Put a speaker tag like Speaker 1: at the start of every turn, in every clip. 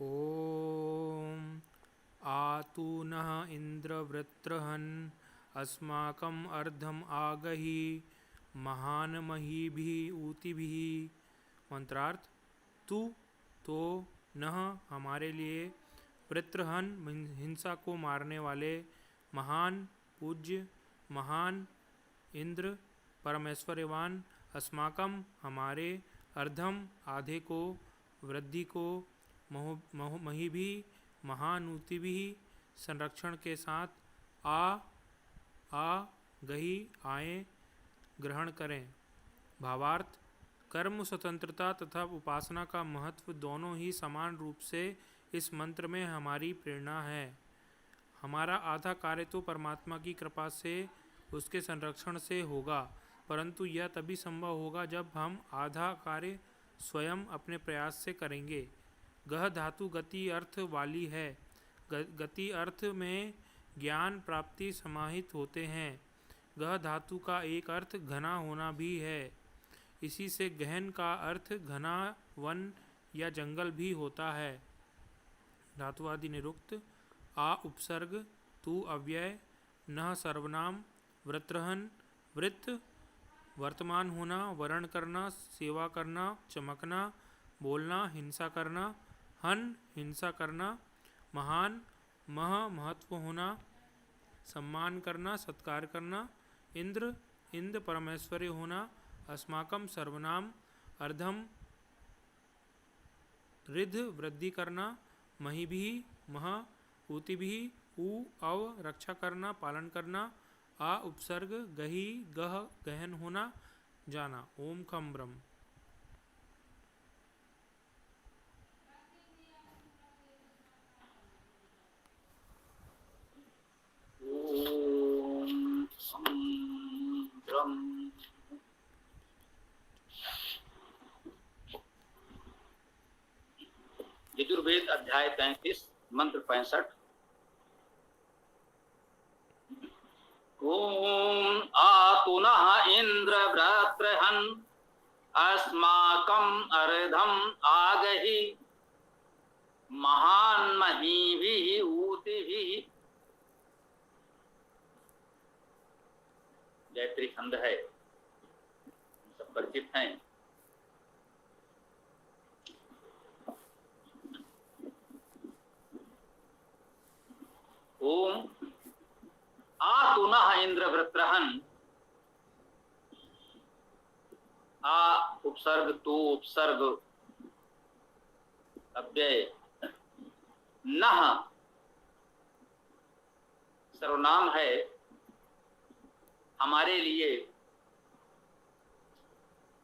Speaker 1: ॐ आतु नः इन्द्रवृत्रहन् अस्माकम् अर्धम् आगहि महान महीभिः ऊतिभिः। मंत्रार्थ। तू तो नह हमारे लिए, वृत्रहन हिंसा को मारने वाले, महान पूज्य महान इंद्र परमेश्वरवान, अस्माकम हमारे, अर्धम आधे को, वृद्धि को, मही भी महानूति भी संरक्षण के साथ आ गही आए ग्रहण करें। भावार्थ। कर्म स्वतंत्रता तथा उपासना का महत्व दोनों ही समान रूप से इस मंत्र में हमारी प्रेरणा है। हमारा आधा कार्य तो परमात्मा की कृपा से उसके संरक्षण से होगा, परंतु यह तभी संभव होगा जब हम आधा कार्य स्वयं अपने प्रयास से करेंगे। गह धातु गति अर्थ वाली है। गति अर्थ में ज्ञान प्राप्ति समाहित होते हैं। गह धातु का एक अर्थ घना होना भी है। इसी से गहन का अर्थ घना वन या जंगल भी होता है। धातुवादि निरुक्त। आ उपसर्ग, तू अव्यय, नह सर्वनाम, वृत्रहन वृत्त वर्तमान होना, वर्ण करना, सेवा करना, चमकना, बोलना, हिंसा करना, हन हिंसा करना, महान महत्व होना, सम्मान करना, सत्कार करना, इंद्र इंद्र परमेश्वरी होना, अस्माकम सर्वनाम, अर्धम रिध वृद्धि करना, मही भी मह ऊति भी ऊ अव रक्षा करना पालन करना, आ उपसर्ग गही गह गहन होना जाना। ओम खम ब्रह्म।
Speaker 2: यजुर्वेद अध्याय 33 मंत्र 65। ओम आतुनः इंद्र व्रत्रहन् अस्माकम् अर्धम् आगहि महान महीभिः ऊतिभिः। गायत्री छंद है, सब परिचित हैं। ओम आतुनः इंद्र वृत्रहन्। आ उपसर्ग, तू उपसर्ग, अव्यय, नह सर्वनाम है। हमारे लिए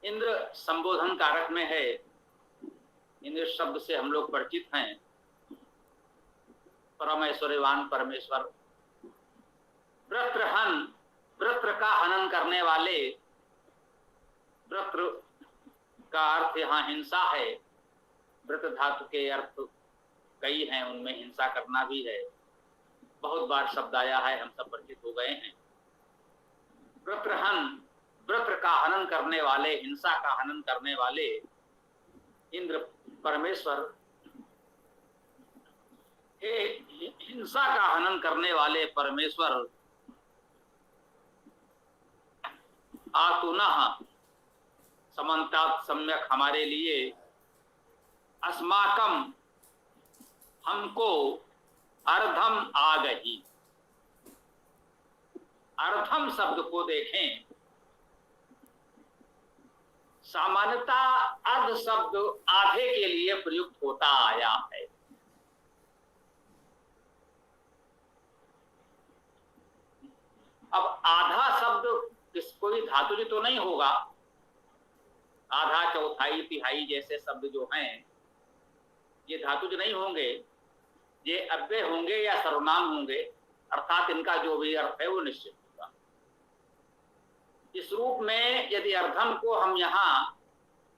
Speaker 2: इंद्र संबोधन कारक में है। इंद्र शब्द से हम लोग परिचित हैं। परमेश्वरवान परमेश्वर। वृत्रहन, वृत्र का हनन करने वाले। वृत्र का अर्थ यहाँ हिंसा है। वृत धातु के अर्थ कई हैं, उनमें हिंसा करना भी है। बहुत बार शब्द आया है, हम सब परिचित हो गए हैं। वृत्रहन, वृत्र का हनन करने वाले, हिंसा का हनन करने वाले इंद्र परमेश्वर। हिंसा का हनन करने वाले परमेश्वर। आतुनः समन्तात सम्यक हमारे लिए, अस्माकम हमको, अर्धम आगहि। अर्धम शब्द को देखें, सामान्यता अर्ध शब्द आधे के लिए प्रयुक्त होता आया है। अब आधा शब्द कोई धातुज तो नहीं होगा। आधा, चौथाई, तिहाई जैसे शब्द जो हैं ये धातुज नहीं होंगे। ये अव्यय होंगे या सर्वनाम होंगे, अर्थात इनका जो भी अर्थ है वो निश्चित होगा। इस रूप में यदि अर्धम को हम यहाँ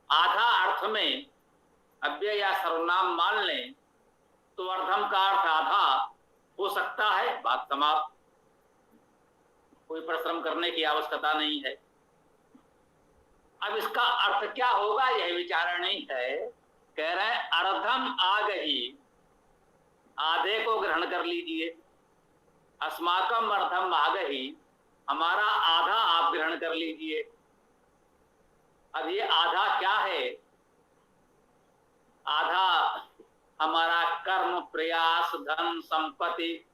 Speaker 2: आधा अर्थ में अव्यय या सर्वनाम मान लें तो अर्धम का अर्थ आधा हो सकता है। बात समाप्त। कोई परिश्रम करने की आवश्यकता नहीं है। अब इसका अर्थ क्या होगा यह विचारणीय है। कह रहे हैं अर्धम आ गई, आधे को ग्रहण कर लीजिए। अस्माकम अर्धम आगहि, हमारा आधा आप ग्रहण कर लीजिए। अब ये आधा क्या है? आधा हमारा कर्म, प्रयास, धन, संपत्ति,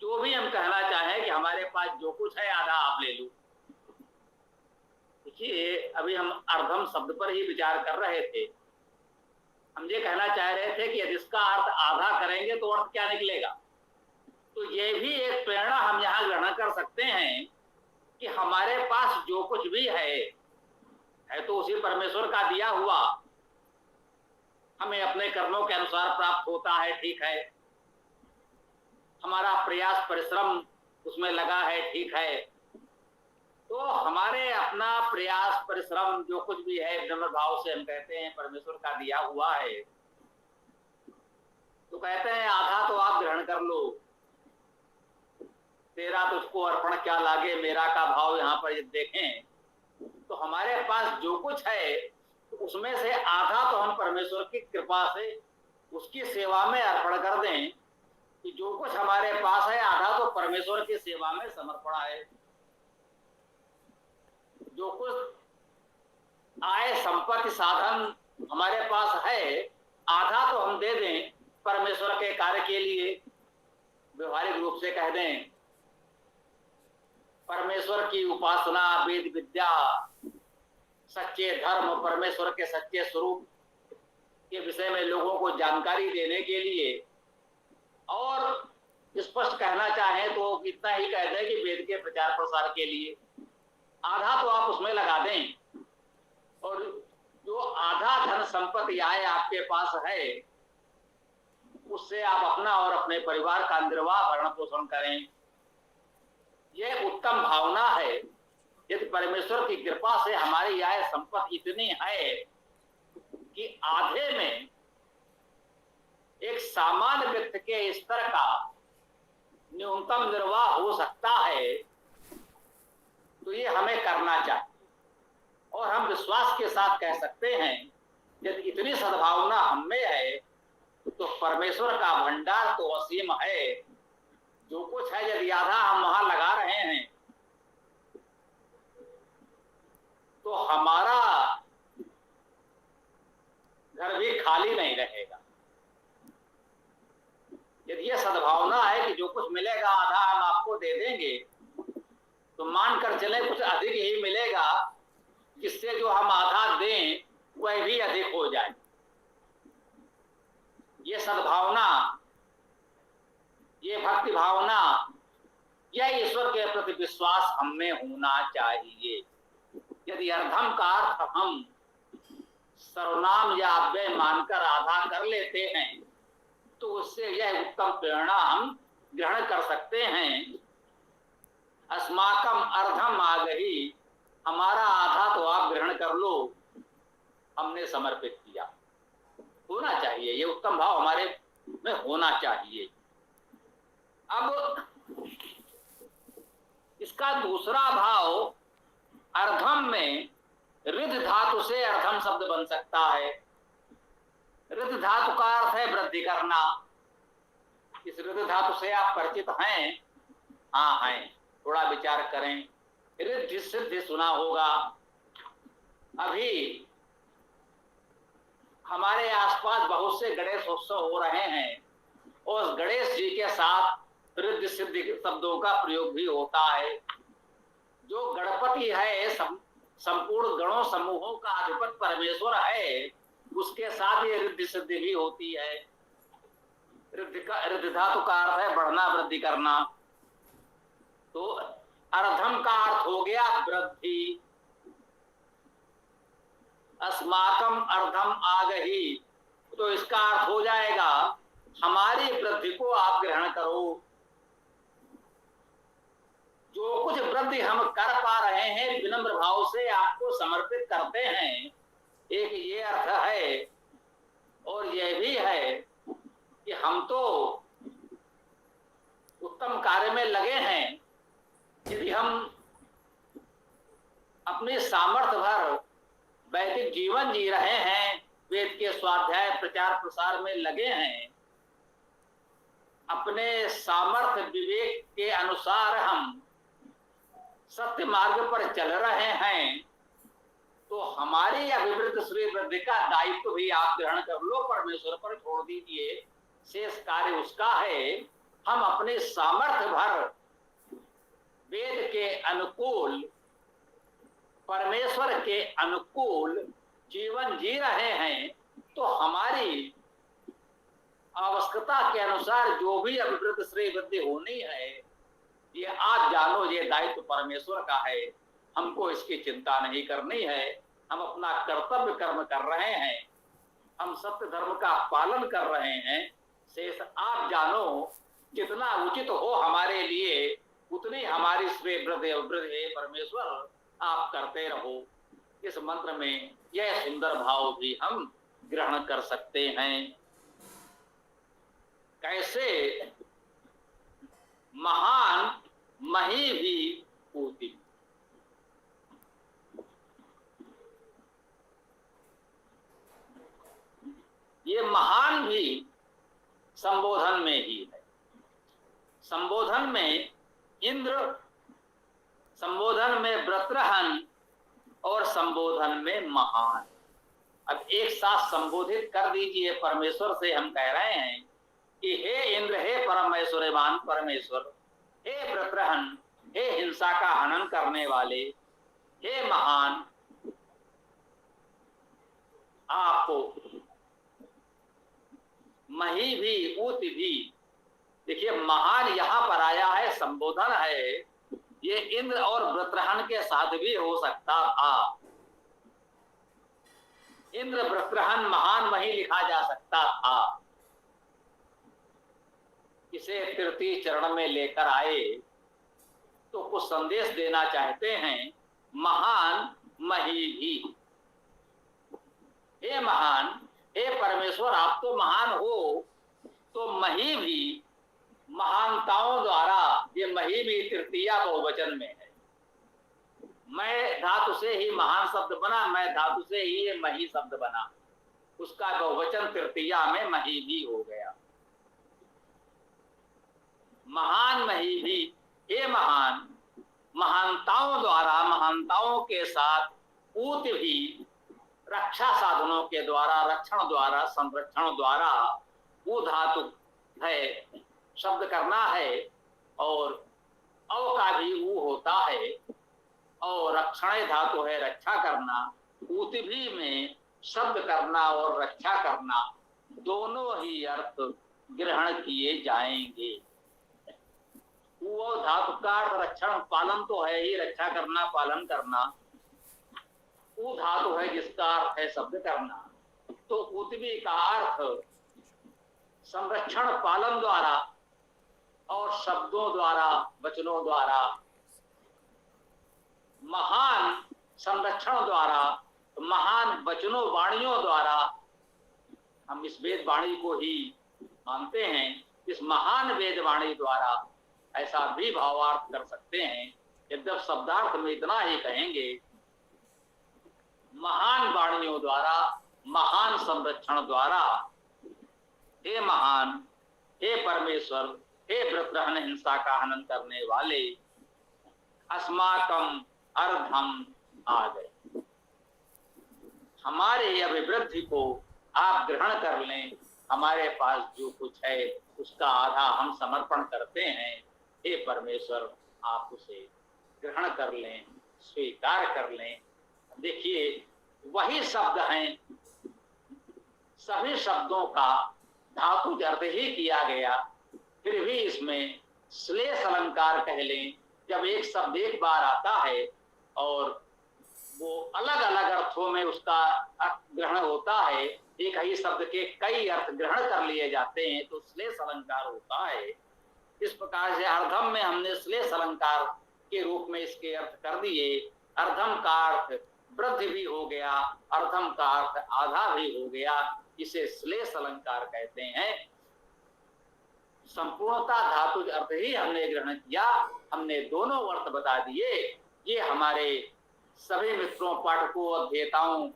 Speaker 2: जो भी हम कहना चाहें कि हमारे पास जो कुछ है आधा आप ले लो। देखिए, अभी हम अर्धम शब्द पर ही विचार कर रहे थे। हम ये कहना चाह रहे थे कि यदि इसका अर्थ आधा करेंगे तो अर्थ क्या निकलेगा। तो ये भी एक प्रेरणा हम यहाँ ग्रहण कर सकते हैं कि हमारे पास जो कुछ भी है तो उसी परमेश्वर का दिया हुआ, हमें अपने कर्मों के अनुसार प्राप्त होता है, ठीक है। हमारा प्रयास परिश्रम उसमें लगा है, ठीक है। तो हमारे अपना प्रयास परिश्रम जो कुछ भी है विनम्र भाव से हम कहते हैं परमेश्वर का दिया हुआ है। तो कहते हैं आधा तो आप ग्रहण कर लो, तेरा तुझको अर्पण क्या लागे, मेरा का भाव यहाँ पर ये देखें तो हमारे पास जो कुछ है उसमें से आधा तो हम परमेश्वर की कृपा से उसकी सेवा में अर्पण कर दें कि जो कुछ हमारे पास है आधा तो परमेश्वर की सेवा में समर्पण है। जो कुछ आय, संपत्ति, साधन हमारे पास है आधा तो हम दे दें परमेश्वर के कार्य के लिए। व्यवहारिक रूप से कह दें परमेश्वर की उपासना, वेद विद्या, सच्चे धर्म, परमेश्वर के सच्चे स्वरूप के विषय में लोगों को जानकारी देने के लिए, और स्पष्ट कहना चाहें तो इतना ही कह दें कि वेद के प्रचार प्रसार के लिए आधा तो आप उसमें लगा दें। और जो आधा धन संपत्ति आय आपके पास है उससे आप अपना और अपने परिवार का निर्वाह भरण पोषण करें। यह उत्तम भावना है। यदि परमेश्वर की कृपा से हमारी आय संपत्ति इतनी है कि आधे में एक सामान्य व्यक्ति के स्तर का न्यूनतम निर्वाह हो सकता है तो ये हमें करना चाहिए। और हम विश्वास के साथ कह सकते हैं यदि इतनी सद्भावना हम में है तो परमेश्वर का भंडार तो असीम है। जो कुछ है यदि आधा हम वहां लगा रहे हैं तो हमारा घर भी खाली नहीं रहेगा। यदि ये सद्भावना है कि जो कुछ मिलेगा आधा हम आपको दे देंगे तो मानकर चले कुछ अधिक ही मिलेगा, जिससे जो हम आधा दें वह भी अधिक हो जाए। ये सद्भावना, ये भक्ति भावना, यह ईश्वर के प्रति विश्वास हम में होना चाहिए। यदि अर्धम का अर्थ हम सर्वनाम या अव्यय मानकर आधा कर लेते हैं तो उससे यह उत्तम प्रेरणा हम ग्रहण कर सकते हैं। अस्माकम अर्धम आगहि, हमारा आधा तो आप ग्रहण कर लो, हमने समर्पित किया। होना चाहिए, ये उत्तम भाव हमारे में होना चाहिए। अब इसका दूसरा भाव अर्धम में रिध धातु से अर्धम शब्द बन सकता है। रिध धातु का अर्थ है वृद्धि करना। इस रिध धातु से आप परिचित हैं? हाँ हैं। थोड़ा विचार करें। रिद्धि सिद्धि सुना होगा। अभी हमारे आसपास बहुत से गणेश उत्सव हो रहे हैं और उस गणेश जी के साथ रिद्धि सिद्धि शब्दों का प्रयोग भी होता है। जो गणपति है, संपूर्ण गणों समूहों का अधिपति परमेश्वर है, उसके साथ ये रिद्धि सिद्धि भी होती है। रिद्धि धातु का अर्थ है बढ़ना, वृद्धि करना। तो अर्धम का अर्थ हो गया वृद्धि। अस्माकम अर्धम आगहि, तो इसका अर्थ हो जाएगा हमारी वृद्धि को आप ग्रहण करो। जो कुछ वृद्धि हम कर पा रहे हैं विनम्र भाव से आपको समर्पित करते हैं। एक ये अर्थ है और यह भी है कि हम तो उत्तम कार्य में लगे हैं। यदि हम अपने सामर्थ्य भर वैदिक जीवन जी रहे हैं वेद के स्वाध्याय प्रचार प्रसार में लगे हैं, अपने सामर्थ्य विवेक के अनुसार हम सत्य मार्ग पर चल रहे हैं, तो हमारी अभिवृद्ध श्री वृद्धि का दायित्व भी आप ग्रहण कर लो, परमेश्वर पर छोड़ दीजिए, शेष कार्य उसका है। हम अपने सामर्थ्य भर वेद के अनुकूल, परमेश्वर के अनुकूल जीवन जी रहे हैं, तो हमारी आवश्यकता के अनुसार जो भी अभिवृद्ध श्री वृद्धि होनी है, ये आप जानो, ये दायित्व परमेश्वर का है, हमको इसकी चिंता नहीं करनी है। हम अपना कर्तव्य कर्म कर रहे हैं, हम सत्य धर्म का पालन कर रहे हैं, शेष आप जानो, जितना उचित हो हमारे लिए उतनी हमारी श्रेय वृद्धि वृद्धि परमेश्वर आप करते रहो। इस मंत्र में यह सुंदर भाव भी हम ग्रहण कर सकते हैं। कैसे महान मही भी पूति, ये महान भी संबोधन में ही है। संबोधन में इंद्र, संबोधन में व्रत्रहन और संबोधन में महान। अब एक साथ संबोधित कर दीजिए, परमेश्वर से हम कह रहे हैं कि हे इंद्र, हे परमेश्वरवान परमेश्वर, हे व्रत्रहन, हे हिंसा का हनन करने वाले, हे महान, आपको मही भी ऊति भी। देखिए, महान यहां पर आया है, संबोधन है, ये इंद्र और व्रत्रहन के साथ भी हो सकता था। इंद्र व्रत्रहन महान मही लिखा जा सकता था। इसे तृतीय चरण में लेकर आए तो कुछ संदेश देना चाहते हैं। महान मही भी, हे महान, हे परमेश्वर, आप तो महान हो, तो मही भी महानताओं द्वारा, ये मही भी तृतीया बहुवचन में है। मैं धातु से ही महान शब्द बना, मैं धातु से ही ये मही शब्द बना, उसका बहुवचन तृतीया में मही भी हो गया। महान मही भी, हे महान, महानताओं द्वारा, महानताओं के साथ ऊत भी, रक्षा साधनों के द्वारा, रक्षण द्वारा, संरक्षण द्वारा, वो धातु है, शब्द करना है, और अव का भी वो होता है, और रक्षण धातु है रक्षा करना। ऊत भी में शब्द करना और रक्षा करना, दोनों ही अर्थ ग्रहण किए जाएंगे। वो धातु का अर्थ रक्षण पालन तो है ही, रक्षा करना पालन करना। वो धातु है जिसका अर्थ है शब्द करना, तो उतवी का अर्थ संरक्षण पालन द्वारा और शब्दों द्वारा, वचनों द्वारा, महान संरक्षण द्वारा, महान वचनों वाणियों द्वारा। हम इस वेद वाणी को ही मानते हैं, इस महान वेद वाणी द्वारा ऐसा भी भावार्थ कर सकते हैं। यद्यप शब्दार्थ में इतना ही कहेंगे, महान वाणियों द्वारा, महान संरक्षण द्वारा, हे महान, हे परमेश्वर, हे व्रत्रहन, हिंसा का हनन करने वाले, अस्माकम अर्धम आ गए, हमारे अभिवृद्धि को आप ग्रहण कर लें। हमारे पास जो कुछ है उसका आधा हम समर्पण करते हैं, हे परमेश्वर आप उसे ग्रहण कर लें, स्वीकार कर लें। देखिए, वही शब्द हैं, सभी शब्दों का धातु अर्थ ही किया गया, फिर भी इसमें श्लेष अलंकार कह लें। जब एक शब्द एक बार आता है और वो अलग अलग अर्थों में उसका ग्रहण होता है, एक ही शब्द के कई अर्थ ग्रहण कर लिए जाते हैं, तो श्लेष अलंकार होता है। इस प्रकार से अर्धम में हमने श्लेष अलंकार के रूप में इसके अर्थ कर दिए। अर्धम का अर्थ वृद्धि भी हो गया, अर्धम का अर्थ आधा भी हो गया, इसे श्लेष अलंकार कहते हैं। संपूर्णता धातु अर्थ ही हमने ग्रहण किया, हमने दोनों अर्थ बता दिए। ये हमारे सभी मित्रों, पाठकों, अध्येताओं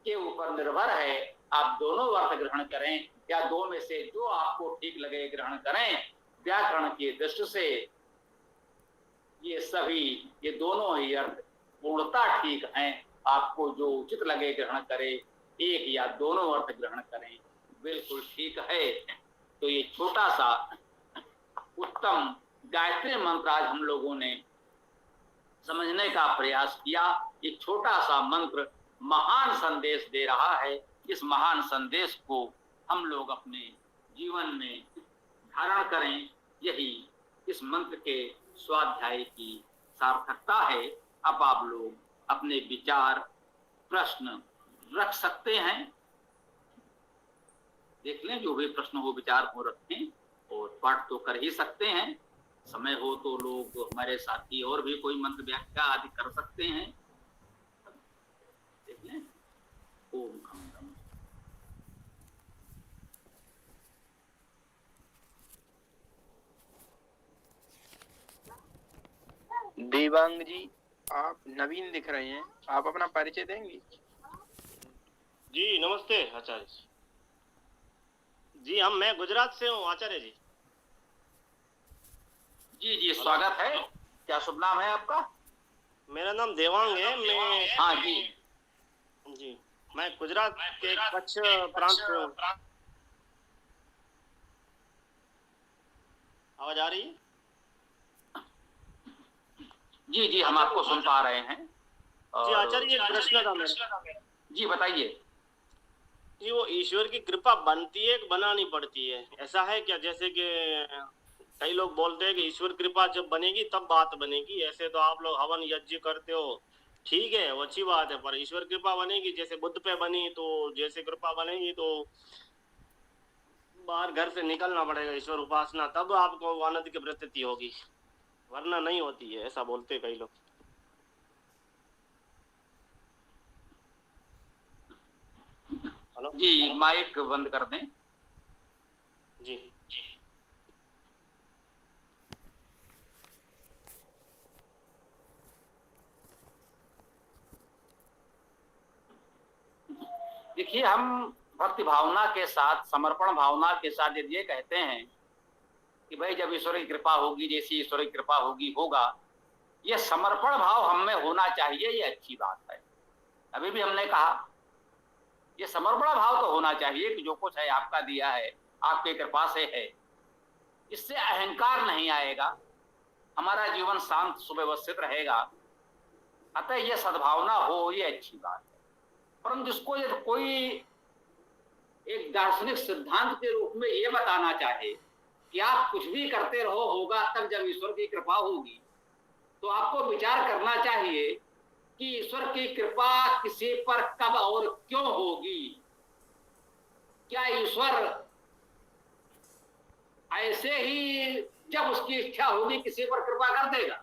Speaker 2: के ऊपर निर्भर है आप दोनों अर्थ ग्रहण करें या दो में से जो आपको ठीक लगे ग्रहण करें। व्याकरण की दृष्टि से ये दोनों ही अर्थ पूर्णता ठीक हैं। आपको जो उचित लगे ग्रहण करें, एक या दोनों अर्थ ग्रहण करें, बिल्कुल ठीक है। तो ये छोटा सा उत्तम गायत्री मंत्र आज हम लोगों ने समझने का प्रयास किया। ये छोटा सा मंत्र महान संदेश दे रहा है। इस महान संदेश को हम लोग अपने जीवन में धारण करें, यही इस मंत्र के स्वाध्याय की सार्थकता है। अब आप लोग अपने विचार प्रश्न रख सकते हैं। देख लें, जो भी प्रश्न हो विचार को रखें, और पाठ तो कर ही सकते हैं। समय हो तो लोग हमारे साथी और भी कोई मंत्र व्याख्या आदि कर सकते हैं। देख लें। ओम खम खम।
Speaker 3: देवांग जी, आप नवीन दिख रहे हैं, आप अपना परिचय देंगे?
Speaker 4: जी नमस्ते आचार्य जी। मैं गुजरात से हूँ आचार्य जी।
Speaker 2: जी जी, स्वागत है। क्या शुभ नाम है आपका?
Speaker 4: मेरा नाम देवांग है। मैं
Speaker 2: हाँ जी
Speaker 4: जी, मैं गुजरात के कच्छ प्रांत से हूँ। आवाज आ रही है?
Speaker 2: जी जी, हम आपको सुन पा रहे हैं।
Speaker 4: जी आचार्य, एक प्रश्न था मेरा।
Speaker 2: जी बताइए।
Speaker 4: जी, वो ईश्वर की कृपा बनती है कि बनानी पड़ती है, ऐसा है क्या? जैसे कि कई लोग बोलते हैं कि ईश्वर कृपा जब बनेगी तब बात बनेगी। ऐसे तो आप लोग हवन यज्ञ करते हो, ठीक है, वो अच्छी बात है, पर ईश्वर कृपा बनेगी जैसे बुद्ध पे बनी, तो जैसे कृपा बनेगी तो बाहर घर से निकलना पड़ेगा ईश्वर उपासना, तब आपको आनंद की प्रतीति होगी, वरना नहीं होती है, ऐसा बोलते हैं कई लोग। हेलो
Speaker 2: जी, माइक बंद कर दें।
Speaker 4: जी।
Speaker 2: देखिए, हम भक्ति भावना के साथ, समर्पण भावना के साथ यदि ये कहते हैं कि भाई जब ईश्वर की कृपा होगी, जैसी ईश्वर की कृपा होगी होगा, ये समर्पण भाव हम में होना चाहिए, ये अच्छी बात है। अभी भी हमने कहा ये समर्पण भाव तो होना चाहिए कि जो कुछ है आपका दिया है, आपकी कृपा से है। इससे अहंकार नहीं आएगा, हमारा जीवन शांत सुव्यवस्थित रहेगा। अतः यह सद्भावना हो, ये अच्छी बात है। परंतु जिसको यदि कोई एक दार्शनिक सिद्धांत के रूप में ये बताना चाहे कि आप कुछ भी करते रहो होगा, तब जब ईश्वर की कृपा होगी, तो आपको विचार करना चाहिए कि ईश्वर की कृपा किसी पर कब और क्यों होगी। क्या ईश्वर ऐसे ही जब उसकी इच्छा होगी किसी पर कृपा कर देगा?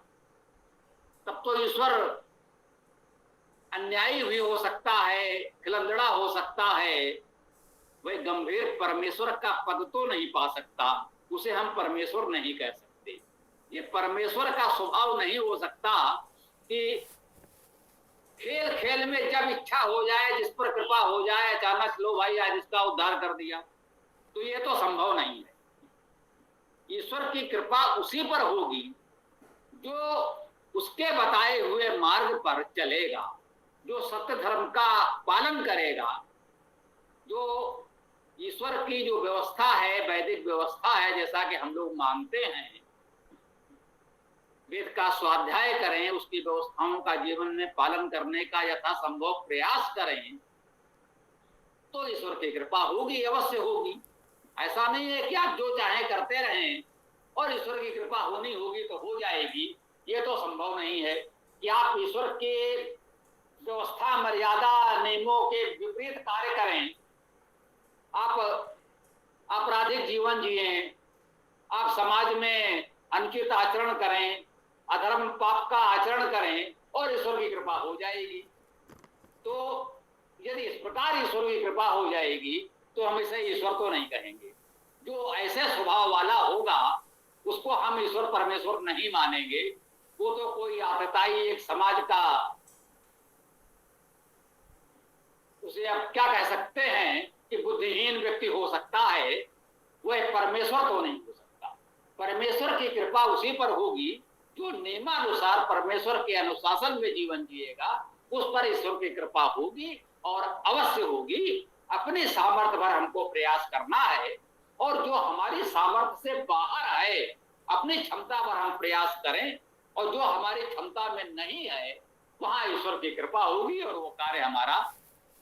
Speaker 2: तब तो ईश्वर अन्यायी भी हो सकता है, खिलंदड़ा हो सकता है। वह गंभीर परमेश्वर का पद तो नहीं पा सकता, उसे हम परमेश्वर नहीं कह सकते। ये परमेश्वर का स्वभाव नहीं हो सकता कि खेल खेल में जब इच्छा हो जाए, जिस पर कृपा हो जाए, अचानक लो भाई आज इसका उद्धार कर दिया, तो ये तो संभव नहीं है। ईश्वर की कृपा उसी पर होगी जो उसके बताए हुए मार्ग पर चलेगा, जो सत्य धर्म का पालन करेगा, जो ईश्वर की जो व्यवस्था है, वैदिक व्यवस्था है, जैसा कि हम लोग मानते हैं, वेद का स्वाध्याय करें, उसकी व्यवस्थाओं का जीवन में पालन करने का यथासंभव प्रयास करें, तो ईश्वर की कृपा होगी, अवश्य होगी। ऐसा नहीं है कि आप जो चाहे करते रहें और ईश्वर की कृपा होनी होगी तो हो जाएगी, ये तो संभव नहीं है कि आप ईश्वर के व्यवस्था, मर्यादा, नियमों के विपरीत कार्य करें, आप आपराधिक जीवन जिए, आप समाज में अनुचित आचरण करें, अधर्म पाप का आचरण करें और ईश्वर की कृपा हो जाएगी। तो यदि इस प्रकार ईश्वर की कृपा हो जाएगी तो हम इसे ईश्वर तो नहीं कहेंगे। जो ऐसे स्वभाव वाला होगा उसको हम ईश्वर परमेश्वर नहीं मानेंगे। वो तो कोई आतताई एक समाज का, उसे आप क्या कह सकते हैं बुद्धिहीन व्यक्ति हो सकता है, वह परमेश्वर तो नहीं हो सकता। परमेश्वर की कृपा उसी पर होगी जो नियमानुसार परमेश्वर के अनुशासन में जीवन जिएगा, उस पर ईश्वर की कृपा होगी और अवश्य होगी। अपनी सामर्थ्य भर हमको प्रयास करना है, और जो हमारी सामर्थ्य से बाहर है अपनी क्षमता पर हम प्रयास करें, और जो हमारी क्षमता में नहीं है वहां ईश्वर की कृपा होगी और वो कार्य हमारा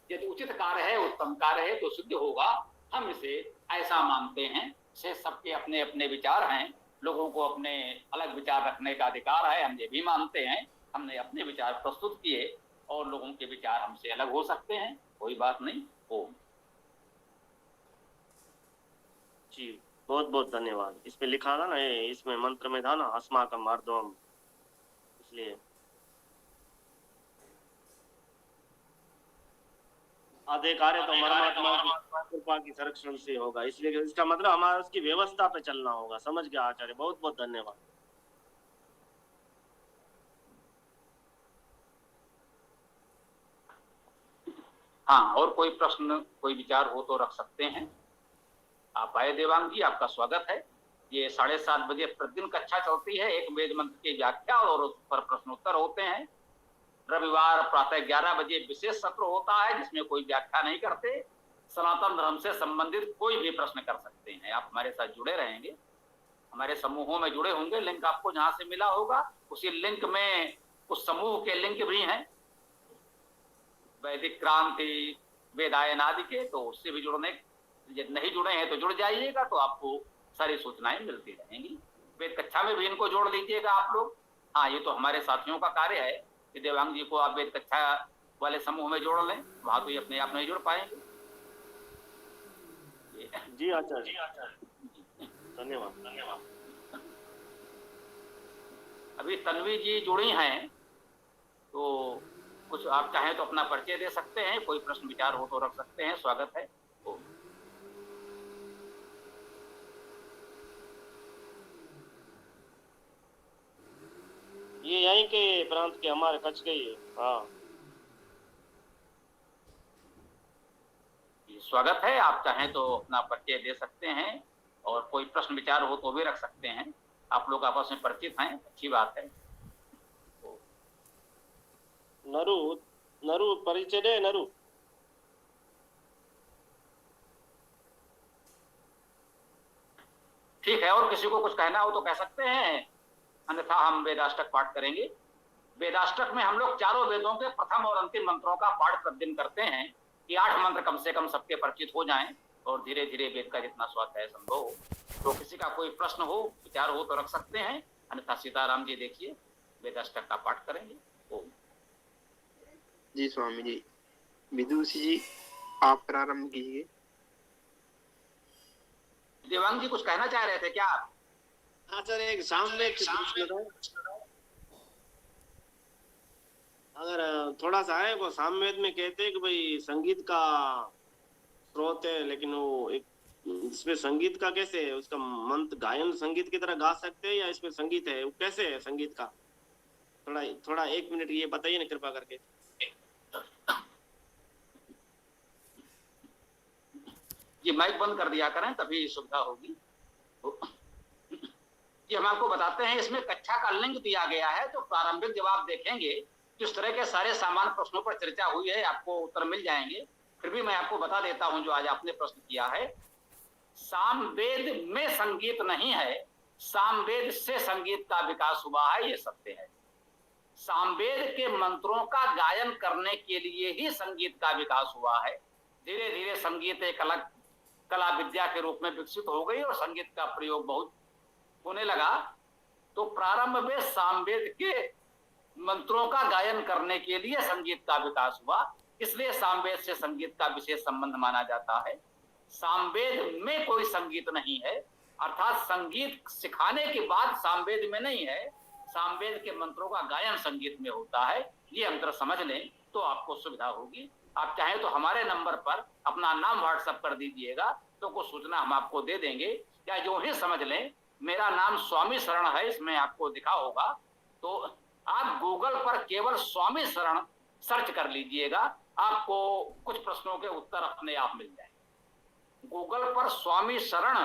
Speaker 2: यदि उचित कार्य है, उत्तम कार्य है तो सिद्ध होगा। हम इसे ऐसा मानते हैं। से सबके अपने अपने विचार हैं, लोगों को अपने अलग विचार रखने का अधिकार है, हम ये भी मानते हैं। हमने अपने विचार प्रस्तुत किए और लोगों के विचार हमसे अलग हो सकते हैं, कोई बात नहीं। ओम
Speaker 4: जी, बहुत बहुत धन्यवाद। इसमें लिखा था ना, इसमें मंत्र में था ना अस्माकम अर्धम, इसलिए आधे कार्य तो परमात्मा की कृपा की संरक्षण से होगा, इसलिए इसका मतलब हमारा उसकी व्यवस्था पे चलना होगा। समझ गया आचार्य, बहुत बहुत धन्यवाद।
Speaker 2: हाँ, और कोई प्रश्न कोई विचार हो तो रख सकते हैं। आप आए देवांग जी, आपका स्वागत है। ये 7:30 बजे प्रतिदिन कक्षा चलती है, एक वेद मंत्र की व्याख्या और उस पर प्रश्नोत्तर होते हैं। रविवार प्रातः 11 बजे विशेष सत्र होता है जिसमें कोई व्याख्या नहीं करते, सनातन धर्म से संबंधित कोई भी प्रश्न कर सकते हैं। आप हमारे साथ जुड़े रहेंगे, हमारे समूहों में जुड़े होंगे। लिंक आपको जहां से मिला होगा उसी लिंक में उस समूह के लिंक भी हैं, वैदिक क्रांति, वेदायन आदि के, तो उससे भी जुड़ने, यदि नहीं जुड़े हैं तो जुड़ जाइएगा, तो आपको सारी सूचनाएं मिलती रहेंगी। वेद कक्षा में भी इनको जोड़ लीजिएगा आप लोग। हाँ, ये तो हमारे साथियों का कार्य है कि देवांग जी को आप वेद कक्षा वाले समूह में जोड़ लें, वहां तो ये अपने आप नहीं जुड़ पाएंगे।
Speaker 4: जी आचार्य, धन्यवाद धन्यवाद।
Speaker 2: अभी तन्वी जी जुड़ी हैं, तो कुछ आप चाहें तो अपना परिचय दे सकते हैं, कोई प्रश्न विचार हो तो रख सकते हैं, स्वागत है।
Speaker 4: ये यहीं के प्रांत के हमारे कच्छ के ही है। हाँ,
Speaker 2: स्वागत है। आप चाहें तो अपना परिचय दे सकते हैं और कोई प्रश्न विचार हो तो भी रख सकते हैं। आप लोग आपस में परिचित हैं, अच्छी बात है।
Speaker 4: नरु नरु परिचय दे। नरु,
Speaker 2: ठीक है, और किसी को कुछ कहना हो तो कह सकते हैं, अन्यथा हम वेदाष्टक पाठ करेंगे। वेदाष्टक में हम लोग चारों वेदों के प्रथम और अंतिम मंत्रों का पाठ प्रतिदिन करते हैं कि 8 मंत्र कम से कम सबके परिचित हो जाएं और धीरे धीरे वेद का जितना स्वाध्याय संभव हो। तो किसी का कोई प्रश्न हो, विचार हो तो रख सकते हैं, अन्यथा सीताराम जी देखिए वेदाष्टक का पाठ करेंगे। ओम
Speaker 3: जी स्वामी जी। विदुषी जी, आप प्रारंभ कीजिए।
Speaker 2: देवांग जी कुछ कहना चाह रहे थे क्या आप?
Speaker 4: हाँ सर, एक सामने प्रश्न था। अगर थोड़ा सा है, वो सामवेद में कहते हैं कि भाई संगीत का स्रोत है, लेकिन वो एक इसमें संगीत का कैसे है? उसका मंत्र गायन संगीत की तरह गा सकते हैं या इसमें संगीत है? वो कैसे है संगीत का? थोड़ा 1 मिनट ये बताइए ना कृपा करके।
Speaker 2: ये माइक बंद कर दिया करें तभी सुविधा होगी। ये हम आपको बताते हैं, इसमें कक्षा का लिंक दिया गया है, तो प्रारंभिक जवाब देखेंगे। जिस तरह के सारे सामान्य प्रश्नों पर चर्चा हुई है आपको उत्तर मिल जाएंगे, फिर भी मैं आपको बता देता हूं जो आज आपने प्रश्न किया है। सामवेद में संगीत नहीं है, सामवेद से संगीत का विकास हुआ है, ये सत्य है। सामवेद के मंत्रों का गायन करने के लिए ही संगीत का विकास हुआ है। धीरे धीरे संगीत एक अलग कला विद्या के रूप में विकसित हो गई और संगीत का प्रयोग बहुत होने लगा। तो प्रारंभ में सामवेद के मंत्रों का गायन करने के लिए संगीत का विकास हुआ, इसलिए सामवेद से संगीत का विशेष संबंध माना जाता है। सामवेद में कोई संगीत नहीं है, अर्थात संगीत सिखाने के बाद सामवेद में नहीं है, सामवेद के मंत्रों का गायन संगीत में होता है। ये अंतर समझ लें तो आपको सुविधा होगी। आप चाहें तो हमारे नंबर पर अपना नाम व्हाट्सएप कर दीजिएगा, तो कुछ सूचना हम आपको दे देंगे, या जो ही समझ लें मेरा नाम स्वामी शरण है, इसमें आपको दिखा होगा, तो आप गूगल पर केवल स्वामी शरण सर्च कर लीजिएगा, आपको कुछ प्रश्नों के उत्तर अपने आप मिल जाएंगे। गूगल पर स्वामी शरण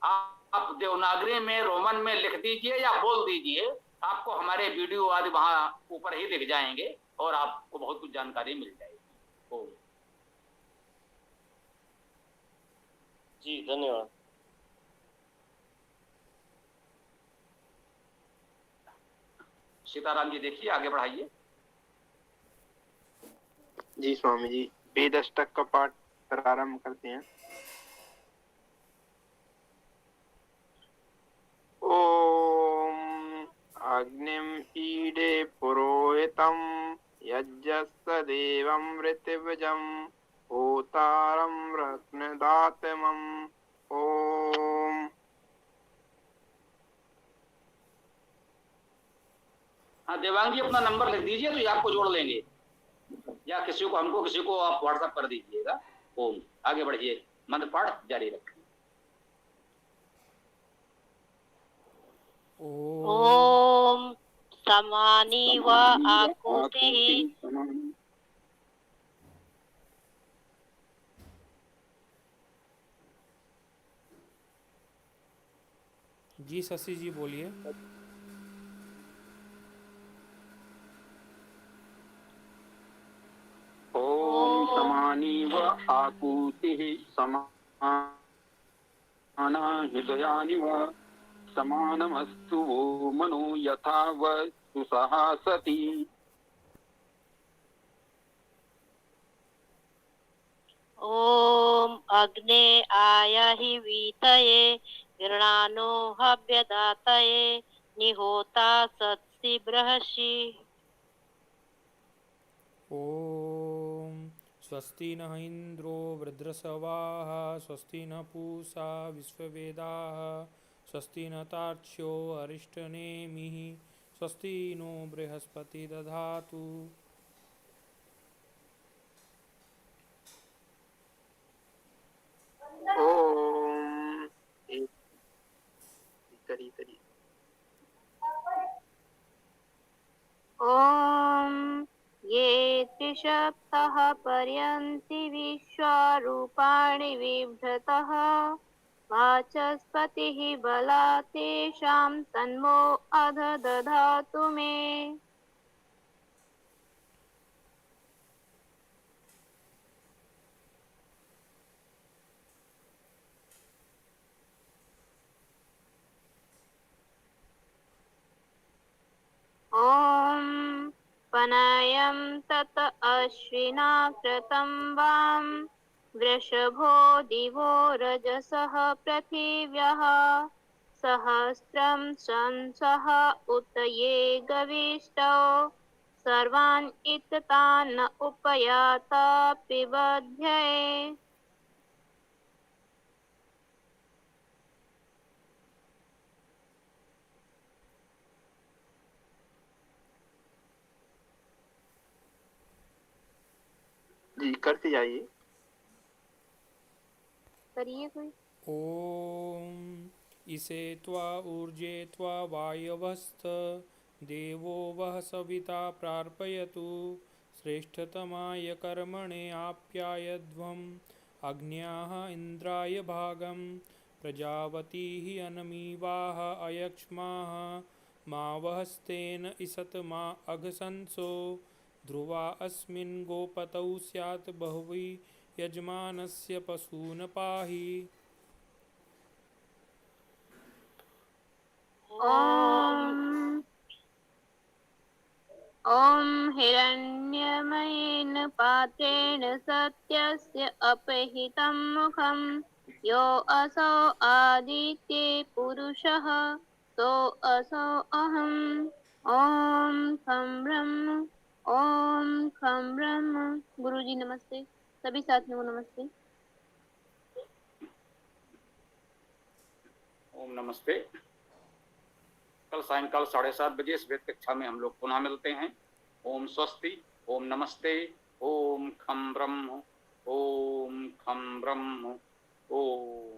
Speaker 2: आप देवनागरी में रोमन में लिख दीजिए या बोल दीजिए, आपको हमारे वीडियो आदि वहां ऊपर ही दिख जाएंगे और आपको बहुत कुछ जानकारी मिल जाएगी। ओम।
Speaker 4: जी धन्यवाद।
Speaker 2: सीताराम जी देखिए, आगे बढ़ाइए।
Speaker 3: जी स्वामी जी, वेद अष्टक का पाठ प्रारंभ करते हैं। ओम अग्निम ईडे पुरोहितम यज्ञस्य देवं ऋतिव्रजं होतारं रत्नदातमं। ओम।
Speaker 2: हाँ देवांग जी अपना नंबर लिख दीजिए तो ये आपको जोड़ लेंगे, या किसी को हमको किसी को आप व्हाट्सएप कर दीजिएगा। ओम। आगे बढ़िए, मंत्र पाठ जारी रखें।
Speaker 5: ओम समानी व आकुति
Speaker 1: जी शशि जी बोलिए।
Speaker 3: ओम समानी व आकुतिः समाना हृदयानि व समानमस्तु वो मनो यथा व सुसहासति।
Speaker 5: ओम अग्ने आयाहि वीतये गृणानो हव्यदातये निहोता सत्सि बृहषि।
Speaker 1: ओम स्वस्ति न इंद्रो वृद्रसवाः स्वस्ति न पूषा विश्ववेदाः स्वस्ति न तार्क्ष्यो अरिष्टनेमिः स्वस्ति नो बृहस्पति दधातु।
Speaker 3: ओम करी
Speaker 5: ओम ये त्रिसप्तः पर्यन्ति विश्वारूपाणि बिभ्रतः वाचस्पतिः बलात् तेषां तन्मो अध दधातु मे। ओम पनायं तत अश्विना कृतं वां वृषभो दिवो रजसः पृथिव्यः सहस्रं शंसः उत ये गविष्टौ सर्वान् इत्तान् उपयाता पिबध्यै।
Speaker 3: जी करते जाइए।
Speaker 5: करिए कोई।
Speaker 1: ओम इसे त्वा ऊर्जे त्वा वायवस्त देवो वह सविता प्रार्पयतु श्रेष्ठतमाय कर्मणे आप्यायध्वम् अग्न्याः इंद्राय भागं प्रजावतीः अनमीवाः अयक्ष्माः मावहस्तेन इसत मा अघसंसो ध्रुवा अस्मिन् गोपतौ स्यात् बहुवी यजमानस्य पशून् पाहि।
Speaker 5: ॐ हिरण्यमयेन पात्रेण सत्यस्य अपहितं मुखं यो असौ आदित्ये पुरुषः सो असौ अहम्। ॐ खं ब्रह्म, ॐ खं ब्रह्म। गुरुजी नमस्ते, सभी साथियों को नमस्ते।
Speaker 2: ओम नमस्ते। कल सायंकाल 7:30 बजे इस वेद कक्षा में हम लोग पुनः मिलते हैं। ओम स्वस्ति, ओम नमस्ते, ओम खम ब्रह्म, ओम खम ब्रह्म, ओम।